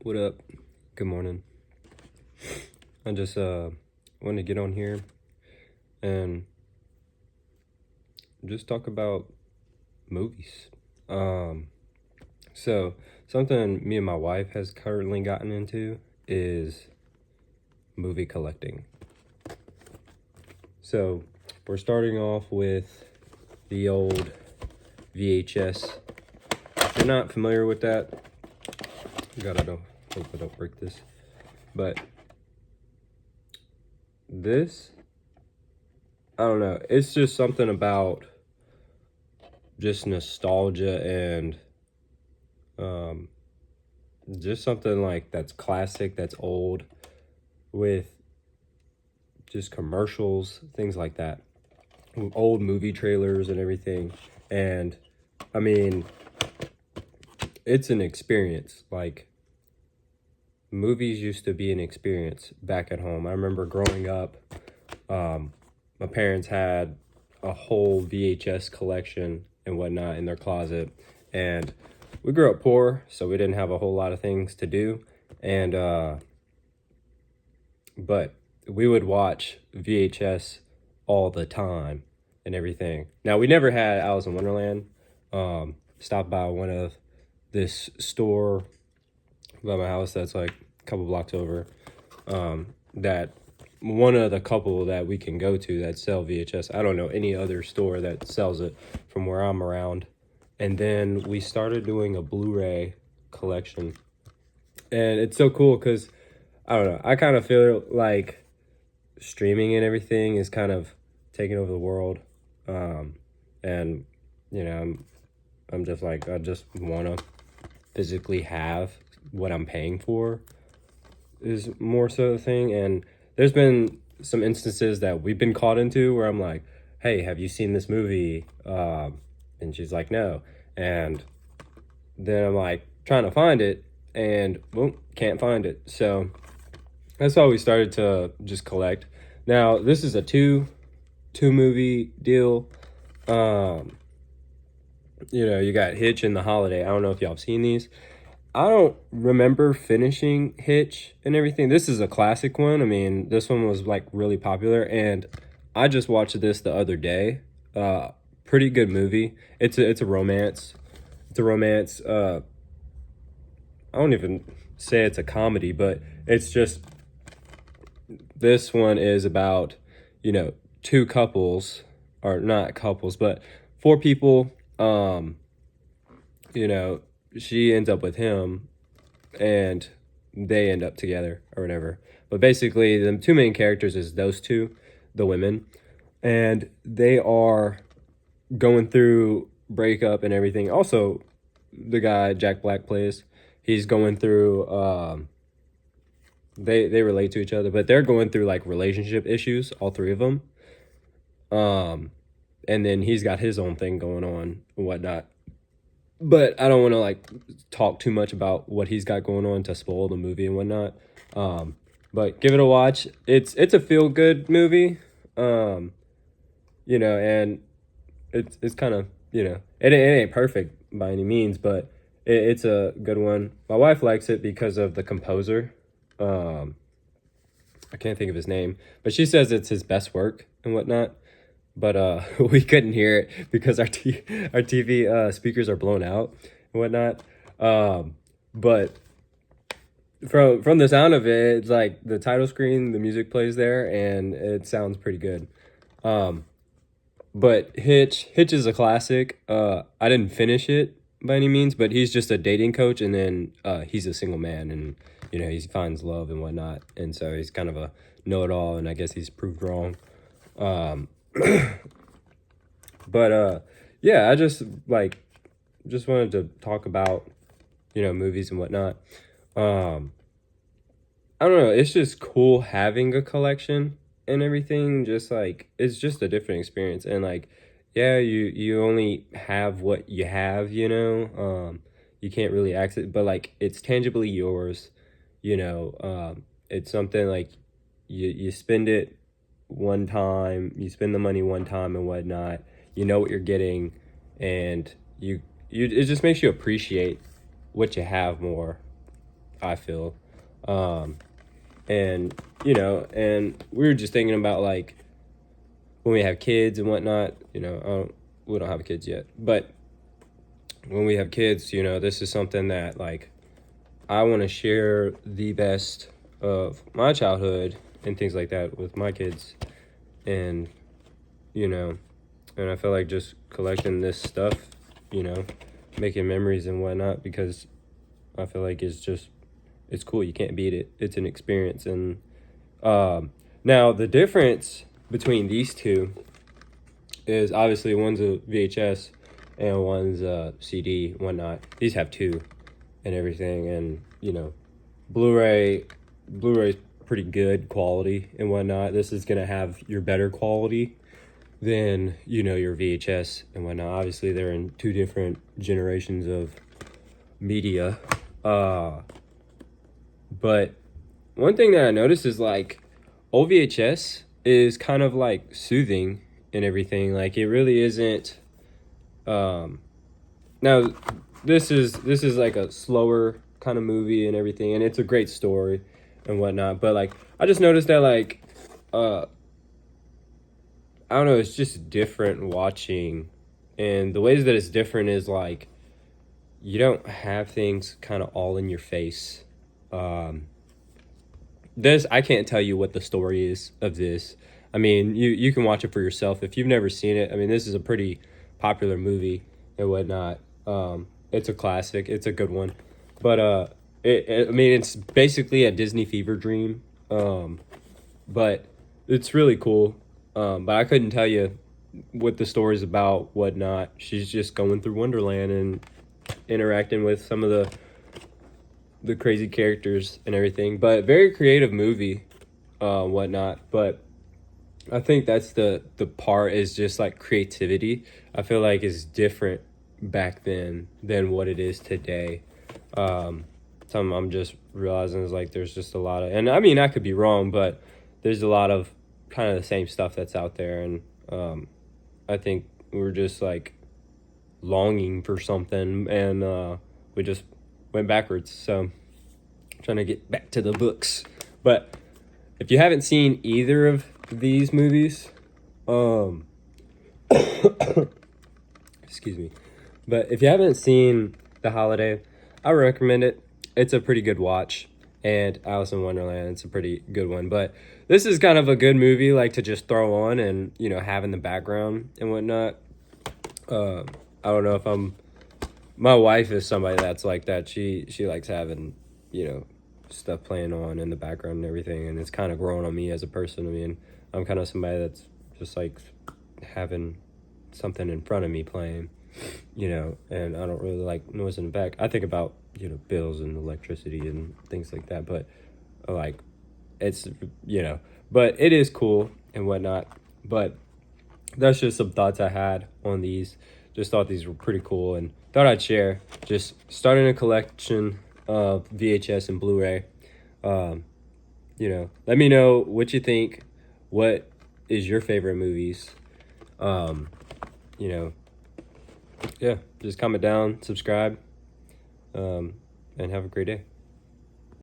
What up? Good morning. I just wanted to get on here and just talk about movies. Um so something me and my wife has currently gotten into is movie collecting. So we're starting off with the old VHS. If you're not familiar with that, God, I don't hope I don't break this. But this, I don't know, it's just something about just nostalgia and um, just something like that's classic, that's old, with just commercials, things like that, old movie trailers and everything. And I mean, it's an experience. Like, movies used to be an experience back at home. I remember growing up, my parents had a whole VHS collection and whatnot in their closet. And we grew up poor, so we didn't have a whole lot of things to do. And, but we would watch VHS all the time and everything. Now, we never had Alice in Wonderland. Stopped by one of this store by my house that's like a couple blocks over. That one of the couple that we can go to that sell VHS. I don't know any other store that sells it from where I'm around. And then we started doing a Blu-ray collection. And it's so cool because, I don't know, I kind of feel like streaming and everything is kind of taking over the world. And, you know, I'm just like, I just want to physically have what I'm paying for is more so the thing. And there's been some instances that we've been caught into where I'm like, hey, have you seen this movie? And she's like, no. And then I'm like trying to find it and well, can't find it. So that's why we started to just collect. Now this is a two movie deal. You got Hitch and The Holiday. I don't know if y'all have seen these. I don't remember finishing Hitch and everything. This is a classic one. I mean, this one was like really popular, and I just watched this the other day. Pretty good movie. It's a romance. It's a romance. I don't even say it's a comedy, but it's just, this one is about, two couples, or not couples, but four people. She ends up with him and they end up together or whatever. But basically, the two main characters is those two, the women, and they are going through breakup and everything. Also, the guy Jack Black plays, he's going through. They relate to each other, but they're going through like relationship issues, all three of them. And then he's got his own thing going on and whatnot. But I don't want to like talk too much about what he's got going on to spoil the movie and whatnot. But give it a watch. It's a feel good movie. And it's kind of, it ain't perfect by any means, but it's a good one. My wife likes it because of the composer. I can't think of his name, but she says it's his best work and whatnot. But we couldn't hear it because our TV speakers are blown out and whatnot. But from the sound of it, it's like the title screen, the music plays there, and it sounds pretty good. But Hitch is a classic. I didn't finish it by any means, but he's just a dating coach, and then he's a single man, and he finds love and whatnot, and so he's kind of a know-it-all, and I guess he's proved wrong. But yeah, I just wanted to talk about movies and whatnot. I don't know, it's just cool having a collection and everything. Just like, it's just a different experience, and like, yeah, you only have what you have. You can't really access it, but like, it's tangibly yours. It's something like you spend it one time, you spend the money one time and whatnot, you know what you're getting, and you it just makes you appreciate what you have more. I feel. And you know, and we were just thinking about like when we have kids and whatnot. You know, we don't have kids yet, but when we have kids, you know, this is something that like I want to share the best of my childhood and things like that with my kids. And you know, and I feel like just collecting this stuff, you know, making memories and whatnot, because I feel like it's cool. You can't beat it. It's an experience. And now the difference between these two is obviously one's a VHS and one's a CD, whatnot. These have two and everything, and you know, Blu-ray's pretty good quality and whatnot. This is gonna have your better quality than, you know, your VHS and whatnot. Obviously, they're in two different generations of media. But one thing that I noticed is like old VHS is kind of like soothing and everything. Like it really isn't. Now this is like a slower kind of movie and everything, and it's a great story and whatnot. But like I just noticed that like I don't know, it's just different watching. And the ways that it's different is like you don't have things kind of all in your face. This I can't tell you what the story is of this. I mean, you can watch it for yourself if you've never seen it. I mean, this is a pretty popular movie and whatnot. It's a classic. It's a good one. But I mean, it's basically a Disney fever dream. But it's really cool. But I couldn't tell you what the story's about, whatnot. She's just going through Wonderland and interacting with some of the crazy characters and everything. But very creative movie, whatnot. But I think that's the part is just like creativity. I feel like is different back then than what it is today. Something I'm just realizing is like there's just a lot of, and I mean I could be wrong, but there's a lot of kind of the same stuff that's out there, and I think we're just like longing for something, and we just went backwards. So trying to get back to the books. But if you haven't seen either of these movies, excuse me, but if you haven't seen The Holiday, I recommend it. It's a pretty good watch. And Alice in Wonderland, it's a pretty good one. But this is kind of a good movie, like to just throw on and, you know, have in the background and whatnot. I don't know if my wife is somebody that's like that. She likes having, you know, stuff playing on in the background and everything. And it's kind of grown on me as a person. I mean, I'm kind of somebody that's just like having something in front of me playing, you know, and I don't really like noise in the back. I think about, you know, bills and electricity and things like that, but like it's, you know, but it is cool and whatnot. But that's just some thoughts I had on these. Just thought these were pretty cool and thought I'd share. Just starting a collection of VHS and Blu-ray. You know, let me know what you think. What is your favorite movies? You know, yeah, just comment down, subscribe, and have a great day.